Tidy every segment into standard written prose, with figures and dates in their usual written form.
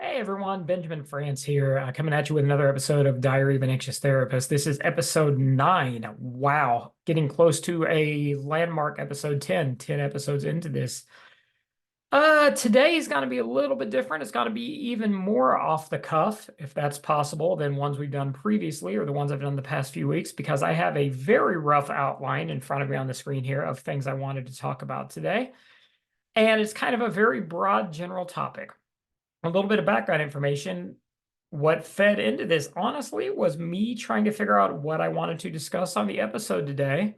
Hey everyone, Benjamin France here, coming at you with another episode of Diary of an Anxious Therapist. This is episode 9. Wow, getting close to a landmark episode 10, 10 episodes into this. Today is going to be a little bit different. It's going to be even more off the cuff, if that's possible, than ones we've done previously or the ones I've done the past few weeks, because I have a very rough outline in front of me on the screen here of things I wanted to talk about today. And it's kind of a very broad general topic. A little bit of background information. What fed into this, honestly, was me trying to figure out what I wanted to discuss on the episode today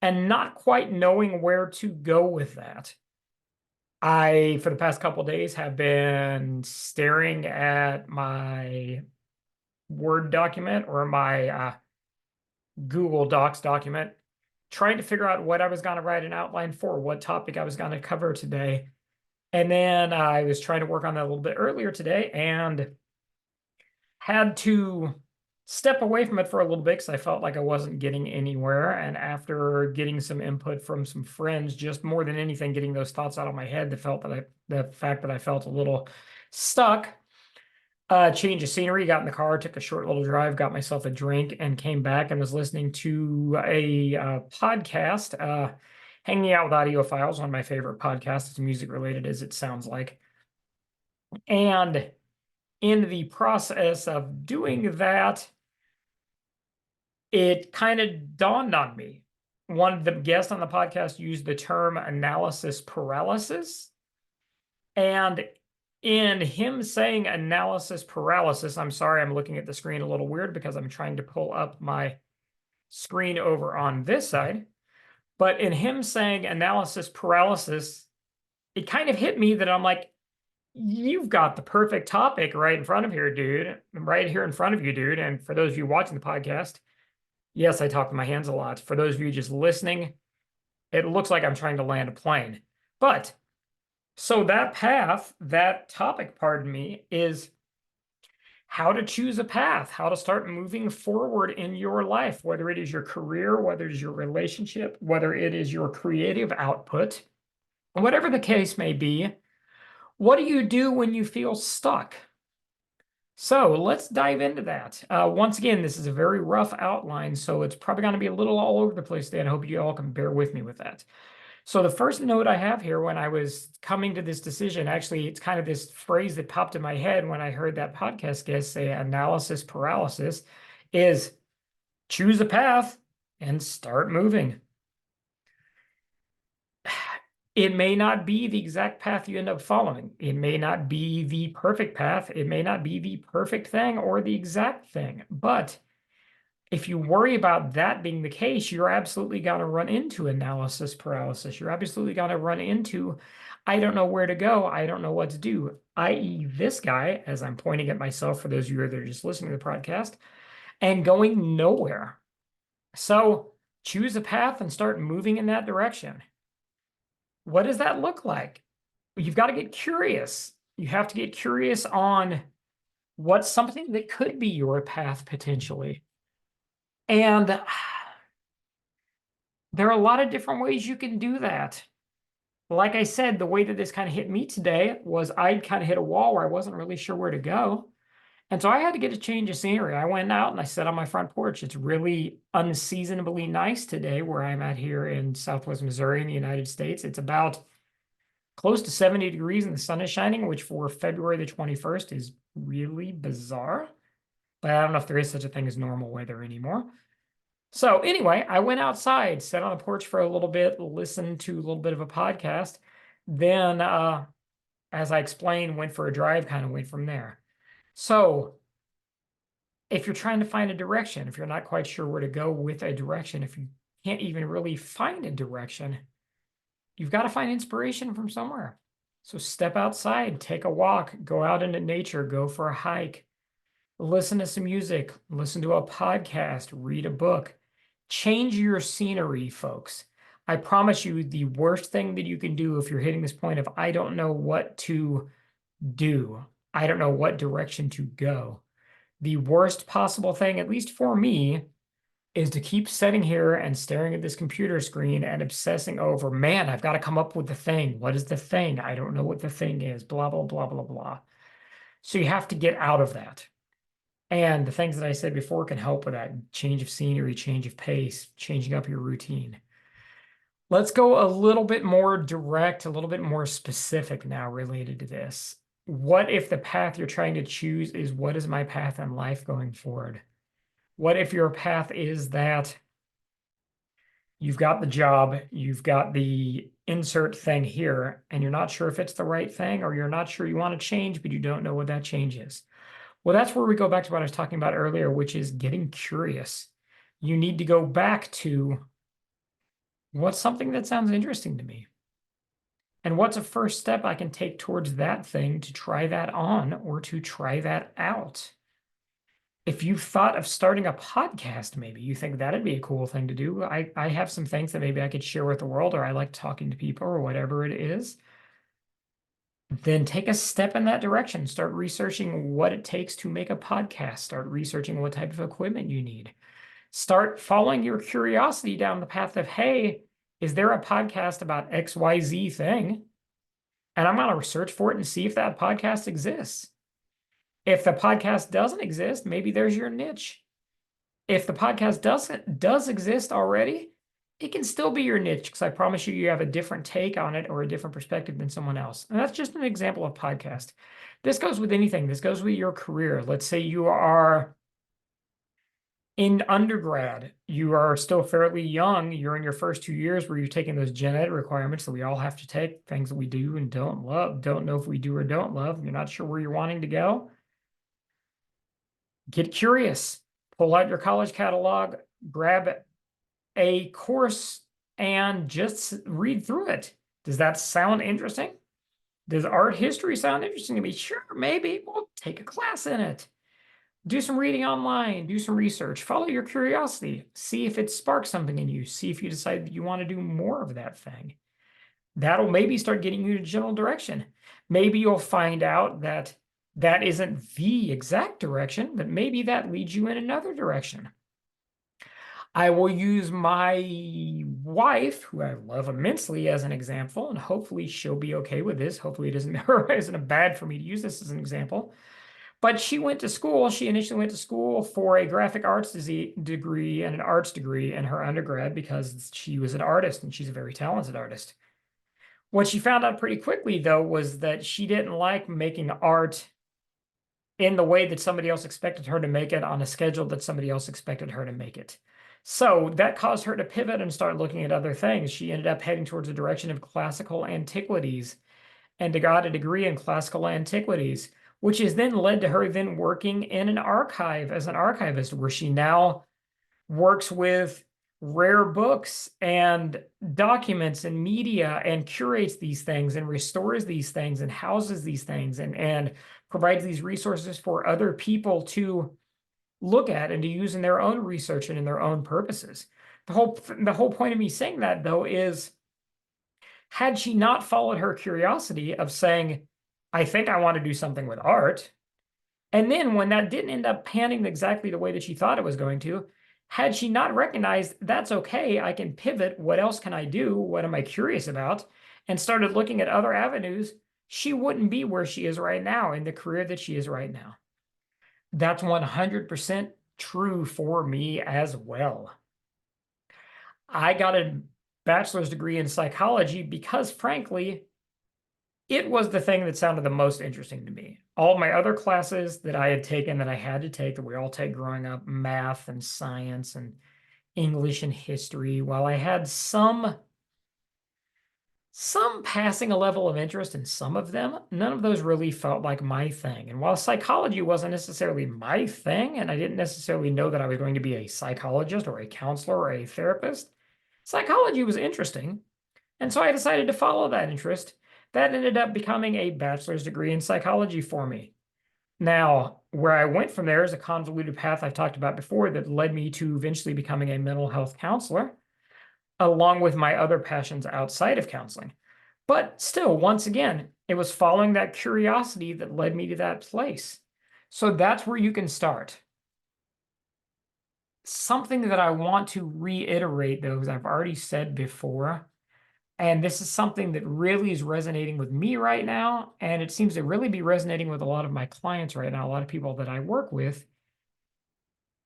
and not quite knowing where to go with that. For the past couple days, have been staring at my Word document or my Google Docs document, trying to figure out what I was going to write an outline for, what topic I was going to cover today. And then I was trying to work on that a little bit earlier today and had to step away from it for a little bit because I felt like I wasn't getting anywhere. And after getting some input from some friends, just more than anything, getting those thoughts out of my head, the fact that I felt a little stuck, change of scenery, got in the car, took a short little drive, got myself a drink, and came back and was listening to a podcast, Hanging Out with Audiophiles, one of my favorite podcasts. It's music related, as it sounds like. And in the process of doing that, it kind of dawned on me. One of the guests on the podcast used the term analysis paralysis. And in him saying analysis paralysis, I'm sorry, I'm looking at the screen a little weird because I'm trying to pull up my screen over on this side. But in him saying analysis paralysis, it kind of hit me that I'm like, you've got the perfect topic right in front of here, dude. Right here in front of you, dude. And for those of you watching the podcast, yes, I talk with my hands a lot. For those of you just listening, it looks like I'm trying to land a plane. But so that path, that topic, pardon me, is how to choose a path, how to start moving forward in your life, whether it is your career, whether it is your relationship, whether it is your creative output, whatever the case may be. What do you do when you feel stuck? So let's dive into that. Once again, this is a very rough outline, so it's probably going to be a little all over the place today, and I hope you all can bear with me with that. So the first note I have here when I was coming to this decision, actually, it's kind of this phrase that popped in my head when I heard that podcast guest say analysis paralysis, is choose a path and start moving. It may not be the exact path you end up following. It may not be the perfect path. It may not be the perfect thing or the exact thing. But if you worry about that being the case, you're absolutely going to run into analysis paralysis. You're absolutely going to run into, I don't know where to go. I don't know what to do, i.e., this guy, as I'm pointing at myself for those of you that are just listening to the podcast, and going nowhere. So choose a path and start moving in that direction. What does that look like? You've got to get curious. You have to get curious on what's something that could be your path potentially. And there are a lot of different ways you can do that. Like I said, the way that this kind of hit me today was I'd kind of hit a wall where I wasn't really sure where to go. And so I had to get a change of scenery. I went out and I sat on my front porch. It's really unseasonably nice today where I'm at here in Southwest Missouri in the United States. It's about close to 70 degrees and the sun is shining, which for February the 21st is really bizarre. But I don't know if there is such a thing as normal weather anymore. So anyway, I went outside, sat on the porch for a little bit, listened to a little bit of a podcast. Then, as I explained, went for a drive, kind of went from there. So if you're trying to find a direction, if you're not quite sure where to go with a direction, if you can't even really find a direction, you've got to find inspiration from somewhere. So step outside, take a walk, go out into nature, go for a hike, listen to some music, listen to a podcast, read a book. Change your scenery, folks. I promise you, the worst thing that you can do if you're hitting this point of, I don't know what to do, I don't know what direction to go. The worst possible thing, at least for me, is to keep sitting here and staring at this computer screen and obsessing over, man, I've got to come up with the thing. What is the thing? I don't know what the thing is, blah, blah, blah, blah, blah. So you have to get out of that. And the things that I said before can help with that change of scenery, change of pace, changing up your routine. Let's go a little bit more direct, a little bit more specific now related to this. What if the path you're trying to choose is what is my path in life going forward? What if your path is that you've got the job, you've got the insert thing here, and you're not sure if it's the right thing, or you're not sure you want to change, but you don't know what that change is? Well, that's where we go back to what I was talking about earlier, which is getting curious. You need to go back to what's something that sounds interesting to me? And what's a first step I can take towards that thing to try that on or to try that out? If you've thought of starting a podcast, maybe you think that'd be a cool thing to do. I have some things that maybe I could share with the world, or I like talking to people or whatever it is. Then take a step in that direction. Start researching what it takes to make a podcast. Start researching what type of equipment you need. Start following your curiosity down the path of, hey, is there a podcast about XYZ thing? And I'm going to research for it and see if that podcast exists. If the podcast doesn't exist, maybe there's your niche. If the podcast does exist already, it can still be your niche, because I promise you, you have a different take on it or a different perspective than someone else. And that's just an example of podcast. This goes with anything. This goes with your career. Let's say you are in undergrad, you are still fairly young. You're in your first 2 years where you're taking those gen ed requirements that we all have to take, things that we do and don't love, don't know if we do or don't love. You're not sure where you're wanting to go. Get curious. Pull out your college catalog, grab a course, and just read through it. Does that sound interesting? Does art history sound interesting to me? Sure, maybe. Well, take a class in it. Do some reading online, do some research, follow your curiosity, see if it sparks something in you, see if you decide that you want to do more of that thing. That'll maybe start getting you to general direction. Maybe you'll find out that that isn't the exact direction, but maybe that leads you in another direction. I will use my wife, who I love immensely, as an example, and hopefully she'll be okay with this. Hopefully it isn't bad for me to use this as an example. But she initially went to school for a graphic arts degree and an arts degree in her undergrad because she was an artist and she's a very talented artist. What she found out pretty quickly, though, was that she didn't like making art in the way that somebody else expected her to make it on a schedule that somebody else expected her to make it. So that caused her to pivot and start looking at other things. She ended up heading towards the direction of classical antiquities and got a degree in classical antiquities, which has then led to her then working in an archive as an archivist, where she now works with rare books and documents and media and curates these things and restores these things and houses these things and provides these resources for other people to look at and to use in their own research and in their own purposes. The whole point of me saying that, though, is had she not followed her curiosity of saying, I think I want to do something with art, and then when that didn't end up panning exactly the way that she thought it was going to, had she not recognized that's okay, I can pivot, what else can I do, what am I curious about, and started looking at other avenues, she wouldn't be where she is right now in the career that she is right now. That's 100% true for me as well. I got a bachelor's degree in psychology because, frankly, it was the thing that sounded the most interesting to me. All my other classes that I had taken, that I had to take, that we all take growing up, math and science and English and history, while I had some passing a level of interest in some of them, none of those really felt like my thing. And while psychology wasn't necessarily my thing, and I didn't necessarily know that I was going to be a psychologist or a counselor or a therapist, psychology was interesting. And so I decided to follow that interest. That ended up becoming a bachelor's degree in psychology for me. Now, where I went from there is a convoluted path I've talked about before that led me to eventually becoming a mental health counselor, along with my other passions outside of counseling. But still, once again, it was following that curiosity that led me to that place. So that's where you can start. Something that I want to reiterate, though, as I've already said before, And this is something that really is resonating with me right now. And it seems to really be resonating with a lot of my clients right now, a lot of people that I work with,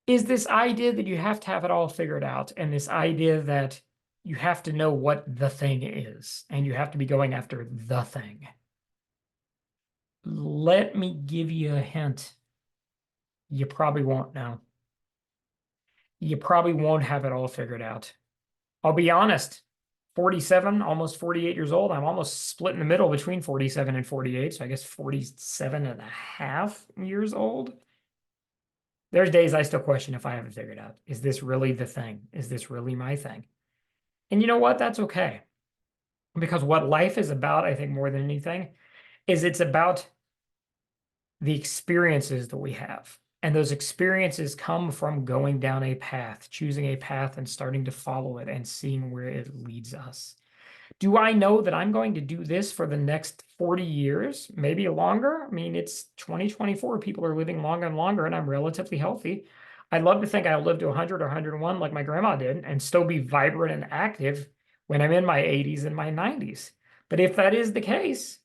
is this idea that you have to have it all figured out. And this idea that you have to know what the thing is, and you have to be going after the thing. Let me give you a hint. You probably won't know. You probably won't have it all figured out. I'll be honest, 47, almost 48 years old. I'm almost split in the middle between 47 and 48. So I guess 47 and a half years old. There's days I still question if I haven't figured out, is this really the thing? Is this really my thing? And you know what? That's okay. Because what life is about, I think more than anything, is it's about the experiences that we have. And those experiences come from going down a path, choosing a path and starting to follow it and seeing where it leads us. Do I know that I'm going to do this for the next 40 years, maybe longer? I mean, it's 2024. People are living longer and longer, and I'm relatively healthy. I'd love to think I'll live to 100 or 101 like my grandma did and still be vibrant and active when I'm in my 80s and my 90s. But if that is the case,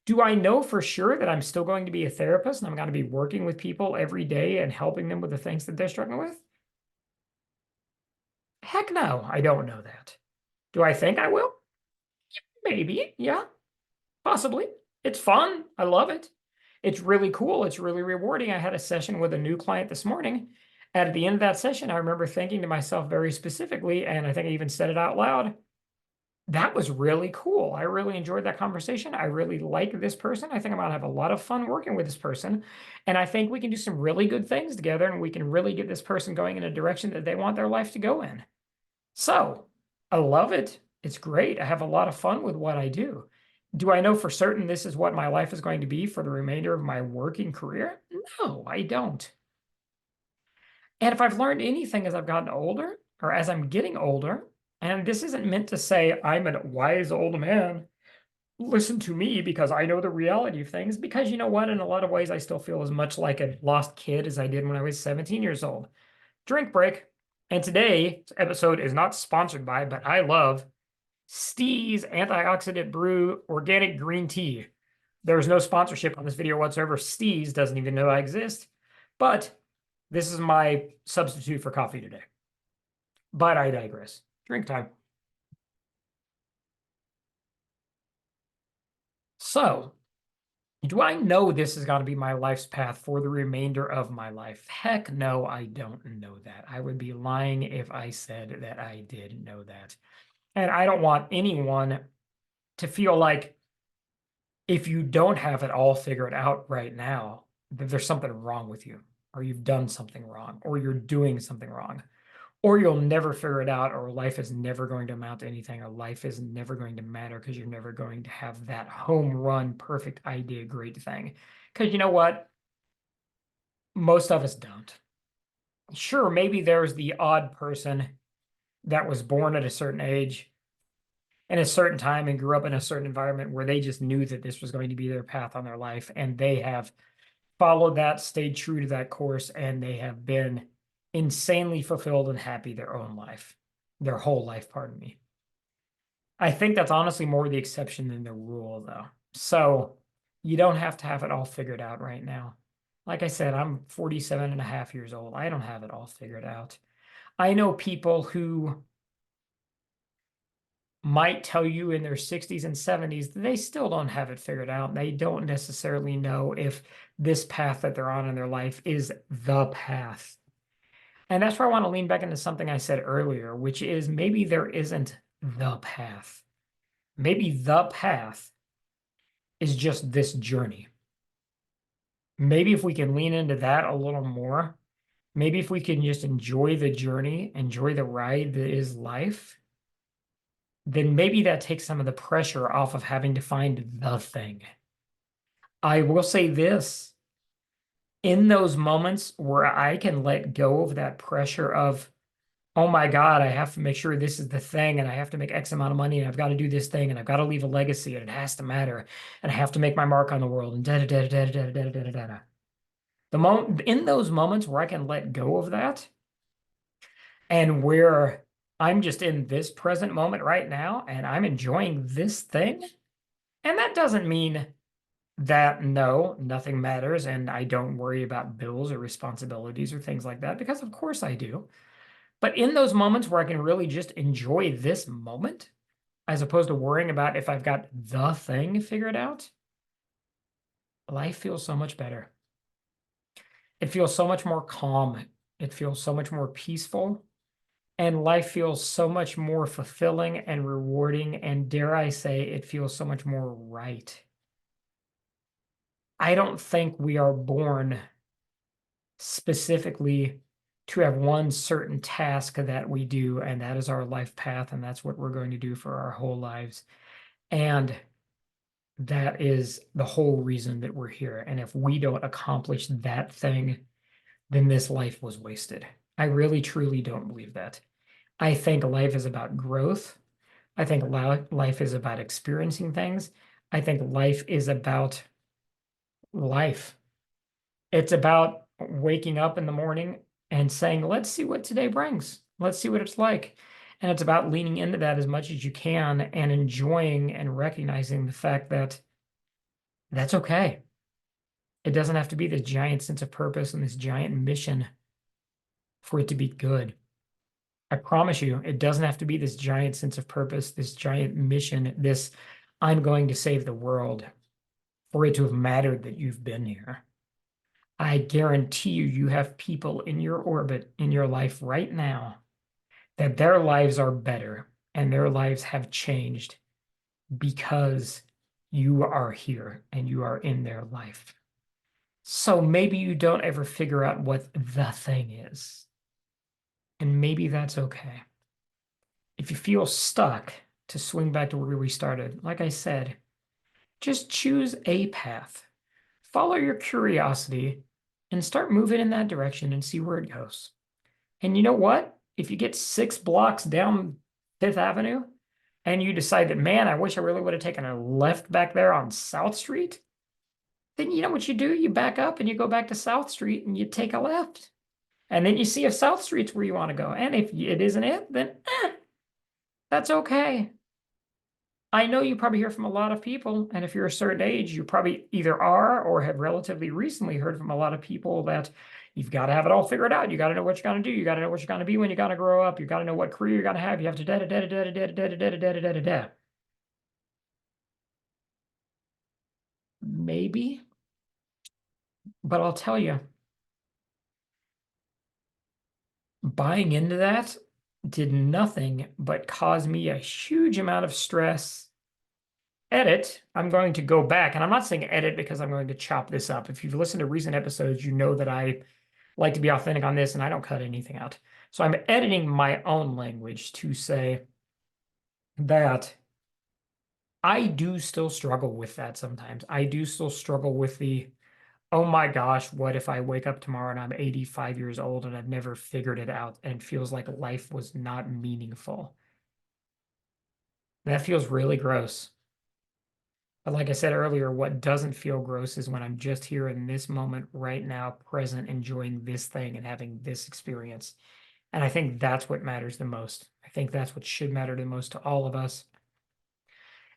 do I know for sure that I'm still going to be a therapist and I'm going to be working with people every day and helping them with the things that they're struggling with? Heck no, I don't know that. Do I think I will? Maybe, yeah, possibly. It's fun. I love it. It's really cool. It's really rewarding. I had a session with a new client this morning. And at the end of that session, I remember thinking to myself very specifically, and I think I even said it out loud, that was really cool. I really enjoyed that conversation. I really like this person. I think I'm going to have a lot of fun working with this person. And I think we can do some really good things together, and we can really get this person going in a direction that they want their life to go in. So I love it. It's great. I have a lot of fun with what I do. Do I know for certain this is what my life is going to be for the remainder of my working career? No, I don't. And if I've learned anything as I've gotten older or as I'm getting older, and this isn't meant to say I'm a wise old man, listen to me because I know the reality of things, because you know what? In a lot of ways, I still feel as much like a lost kid as I did when I was 17 years old. Drink break. And today's episode is not sponsored by, but I love Stee's Antioxidant Brew Organic Green Tea. There's no sponsorship on this video whatsoever. Stee's doesn't even know I exist. But this is my substitute for coffee today. But I digress. Drink time. So, do I know this is going to be my life's path for the remainder of my life? Heck no, I don't know that. I would be lying if I said that I did know that. And I don't want anyone to feel like if you don't have it all figured out right now, that there's something wrong with you, or you've done something wrong, or you're doing something wrong, or you'll never figure it out, or life is never going to amount to anything, or life is never going to matter because you're never going to have that home run, perfect idea, great thing. Because you know what? Most of us don't. Sure, maybe there's the odd person that was born at a certain age in a certain time and grew up in a certain environment where they just knew that this was going to be their path on their life, and they have followed that, stayed true to that course, and they have been insanely fulfilled and happy their own life, their whole life, pardon me. I think that's honestly more the exception than the rule, though. So you don't have to have it all figured out right now. Like I said, I'm 47 and a half years old. I don't have it all figured out. I know people who might tell you in their 60s and 70s that they still don't have it figured out. They don't necessarily know if this path that they're on in their life is the path. And that's where I want to lean back into something I said earlier, which is maybe there isn't the path. Maybe the path is just this journey. Maybe if we can lean into that a little more, maybe if we can just enjoy the journey, enjoy the ride that is life, then maybe that takes some of the pressure off of having to find the thing. I will say this, in those moments where I can let go of that pressure of, oh my God, I have to make sure this is the thing, and I have to make X amount of money, and I've got to do this thing, and I've got to leave a legacy, and it has to matter, and I have to make my mark on the world, and da da da da da da da da da da. In those moments where I can let go of that, and where I'm just in this present moment right now and I'm enjoying this thing. And that doesn't mean that no, nothing matters and I don't worry about bills or responsibilities or things like that, because of course I do. But in those moments where I can really just enjoy this moment, as opposed to worrying about if I've got the thing figured out, life feels so much better. It feels so much more calm. It feels so much more peaceful. And life feels so much more fulfilling and rewarding. And dare I say, it feels so much more right. I don't think we are born specifically to have one certain task that we do, and that is our life path, and that's what we're going to do for our whole lives. And that is the whole reason that we're here. And if we don't accomplish that thing, then this life was wasted. I really, truly don't believe that. I think life is about growth. I think life is about experiencing things. I think life is about life. It's about waking up in the morning and saying, let's see what today brings. Let's see what it's like. And it's about leaning into that as much as you can and enjoying and recognizing the fact that that's okay. It doesn't have to be this giant sense of purpose and this giant mission for it to be good. I promise you, it doesn't have to be this giant sense of purpose, this giant mission, this I'm going to save the world for it to have mattered that you've been here. I guarantee you, you have people in your orbit, in your life right now, that their lives are better and their lives have changed because you are here and you are in their life. So maybe you don't ever figure out what the thing is. And maybe that's okay. If you feel stuck, to swing back to where we started, like I said, just choose a path. Follow your curiosity and start moving in that direction and see where it goes. And you know what? If you get 6 blocks down Fifth Avenue and you decide that, man, I wish I really would have taken a left back there on South Street, then you know what you do? You back up and you go back to South Street and you take a left. And then you see if South Street's where you want to go. And if it isn't it, then that's okay. I know you probably hear from a lot of people, and if you're a certain age, you probably either are or have relatively recently heard from a lot of people that you've got to have it all figured out. You got to know what you're going to do. You got to know what you're going to be when you're going to grow up. You got to know what career you're going to have. You have to da da da da da da da da da da da da da. Maybe, but I'll tell you, buying into that did nothing but cause me a huge amount of stress. Edit, I'm going to go back, and I'm not saying edit because I'm going to chop this up. If you've listened to recent episodes, you know that I like to be authentic on this and I don't cut anything out. So I'm editing my own language to say that I do still struggle with that sometimes. I do still struggle with the, oh my gosh, what if I wake up tomorrow and I'm 85 years old and I've never figured it out and it feels like life was not meaningful. That feels really gross. But like I said earlier, what doesn't feel gross is when I'm just here in this moment right now, present, enjoying this thing and having this experience. And I think that's what matters the most. I think that's what should matter the most to all of us.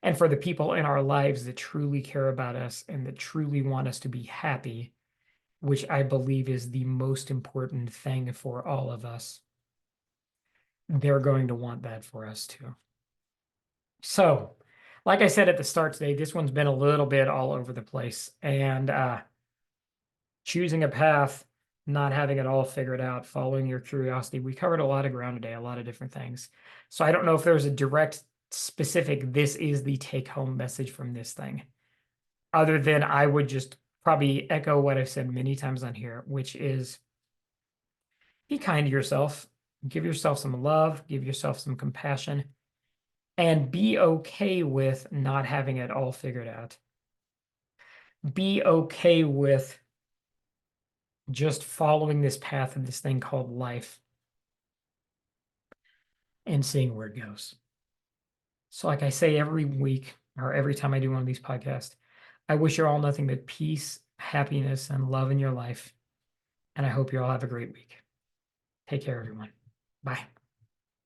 And for the people in our lives that truly care about us and that truly want us to be happy, which I believe is the most important thing for all of us, they're going to want that for us too. So, like I said at the start today, this one's been a little bit all over the place. And choosing a path, not having it all figured out, following your curiosity. We covered a lot of ground today, a lot of different things. So I don't know if there's a direct, specific, this is the take home message from this thing, other than I would just probably echo what I've said many times on here, which is be kind to yourself, give yourself some love, give yourself some compassion, and be okay with not having it all figured out. Be okay with just following this path of this thing called life and seeing where it goes. So, like I say every week or every time I do one of these podcasts, I wish you all nothing but peace, happiness, and love in your life. And I hope you all have a great week. Take care, everyone. Bye.